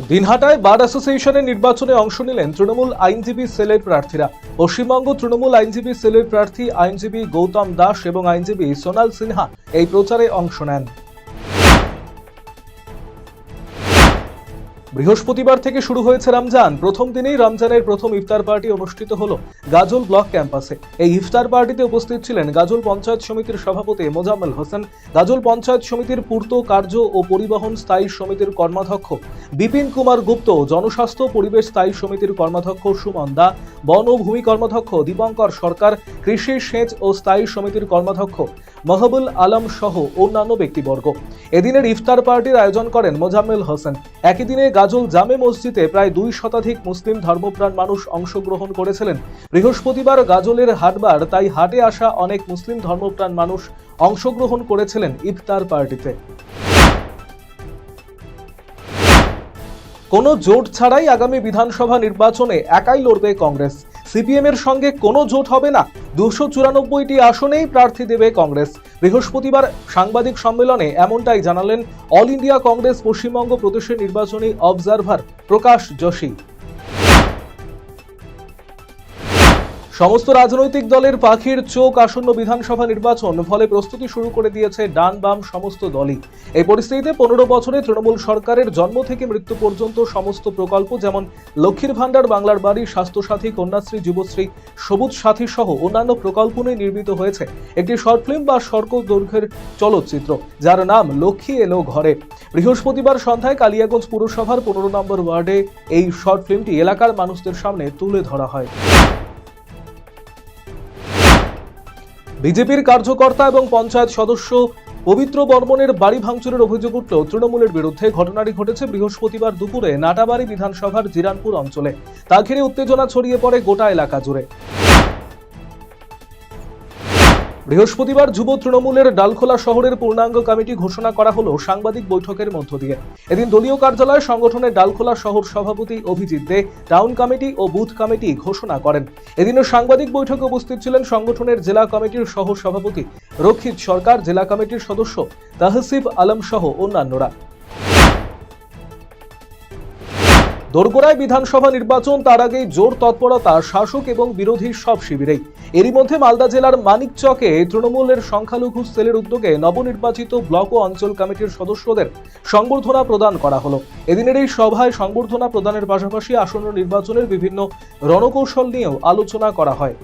দিনহাটায় বার অ্যাসোসিয়েশনের নির্বাচনে অংশ নিলেন তৃণমূল আইনজীবী সেলের প্রার্থীরা। পশ্চিমবঙ্গ তৃণমূল আইনজীবী সেলের প্রার্থী আইনজীবী গৌতম দাস এবং আইনজীবী সোনাল সিনহা এই প্রচারে অংশ নেন। বৃহস্পতিবার থেকে শুরু হয়েছে রমজান। প্রথম দিনেই রমজানের প্রথম ইফতার পার্টি অনুষ্ঠিত হলো গাজল ব্লক ক্যাম্পাসে। এই ইফতার পার্টিতে উপস্থিত ছিলেন গাজল পঞ্চায়েত সমিতির সভাপতি মোজাম্মেল হোসেন, গাজল পঞ্চায়েত সমিতির পূর্ত কার্য ও পরিবহন স্থায়ী সমিতির কর্মাধ্যক্ষ বিপিন কুমার গুপ্ত, জনস্বাস্থ্য পরিবেশ স্থায়ী সমিতির কর্মাধ্যক্ষ সুমন দা, বন ও ভূমি কর্মাধ্যক্ষ দীপঙ্কর সরকার, কৃষি সেচ ও স্থায়ী সমিতির কর্মাধ্যক্ষ মাহবুল আলম সহ অন্যান্য ব্যক্তিবর্গ। এদিনের ইফতার পার্টির আয়োজন করেন মোজাম্মেল হোসেন। একই দিনে গাজল জামে মসজিদে প্রায় 2 শতাধিক মুসলিম ধর্মপ্রাণ মানুষ অংশগ্রহণ করেছিলেন। বৃহস্পতিবার গাজলের হাটবার, তাই হাটে আসা অনেক মুসলিম ধর্মপ্রাণ মানুষ অংশগ্রহণ করেছিলেন ইফতার পার্টিতে। কোনো জোট ছাড়াই আগামী বিধানসভা নির্বাচনে একাই লড়বে কংগ্রেস। সিপিএম এর সঙ্গে কোনো জোট হবে না। 294টি আসনেই প্রার্থী দেবে কংগ্রেস। বৃহস্পতিবার সাংবাদিক সম্মেলনে এমনটাই জানালেন অল ইন্ডিয়া কংগ্রেস পশ্চিমবঙ্গ প্রদেশের নির্বাচনী অবজারভার প্রকাশ যোশী। সমস্ত রাজনৈতিক দলের পাখির চোখ আসন্ন বিধানসভা নির্বাচন, ফলে প্রস্তুতি শুরু করে দিয়েছে ডান বাম সমস্ত দলই। এই পরিস্থিতিতে 15 বছরে তৃণমূল সরকারের জন্ম থেকে মৃত্যু পর্যন্ত সমস্ত প্রকল্প, যেমন লক্ষ্মীর ভাণ্ডার, বাংলার বাড়ি, স্বাস্থ্যসাথী, কন্যাশ্রী, যুবশ্রী, সবুজ সাথী সহ অন্যান্য প্রকল্প নিয়ে নির্মিত হয়েছে একটি শর্ট ফিল্ম বা স্বল্প দৈর্ঘ্যের চলচ্চিত্র, যার নাম লক্ষ্মী এলো ঘরে। বৃহস্পতিবার সন্ধ্যায় কালিয়াগঞ্জ পুরসভার 15 নম্বর ওয়ার্ডে এই শর্ট ফিল্মটি এলাকার মানুষদের সামনে তুলে ধরা হয়। বিজেপির কার্যকর্তা এবং পঞ্চায়েত সদস্য পবিত্র বর্মনের বাড়ি ভাঙচুরের অভিযোগ উঠল তৃণমূলের বিরুদ্ধে। ঘটনাটি ঘটেছে বৃহস্পতিবার দুপুরে নাটাবাড়ি বিধানসভার জিরানপুর অঞ্চলে। তা ঘিরে উত্তেজনা ছড়িয়ে পড়ে গোটা এলাকা জুড়ে। বৃহস্পতিবার যুব তৃণমূলের ডালখোলা শহরের পূর্ণাঙ্গ কমিটি ঘোষণা করা হলো সাংবাদিক বৈঠকের মধ্য দিয়ে। এদিন দলীয় কার্যালয়ে সংগঠনের ডালখোলা শহর সভাপতি অভিজিৎ দে টাউন কমিটি ও বুথ কমিটি ঘোষণা করেন। এদিনের সাংবাদিক বৈঠকে উপস্থিত ছিলেন সংগঠনের জেলা কমিটির সহ সভাপতি রক্ষিত সরকার, জেলা কমিটির সদস্য তাহসিফ আলম সহ অন্যান্যরা। দোরগোড়ায় বিধানসভা নির্বাচন, তার আগেই জোর তৎপরতা শাসক এবং বিরোধী সব শিবিরেই। এরই মধ্যে মালদা জেলার মানিকচকে তৃণমূলের সংখ্যালঘু সেলের উদ্যোগে নবনির্বাচিত ব্লক ও অঞ্চল কমিটির সদস্যদের সংবর্ধনা প্রদান করা হলো। এদিনের এই সভায় সংবর্ধনা প্রদানের পাশাপাশি আসন্ন নির্বাচনের বিভিন্ন রণকৌশল নিয়েও আলোচনা করা হয়।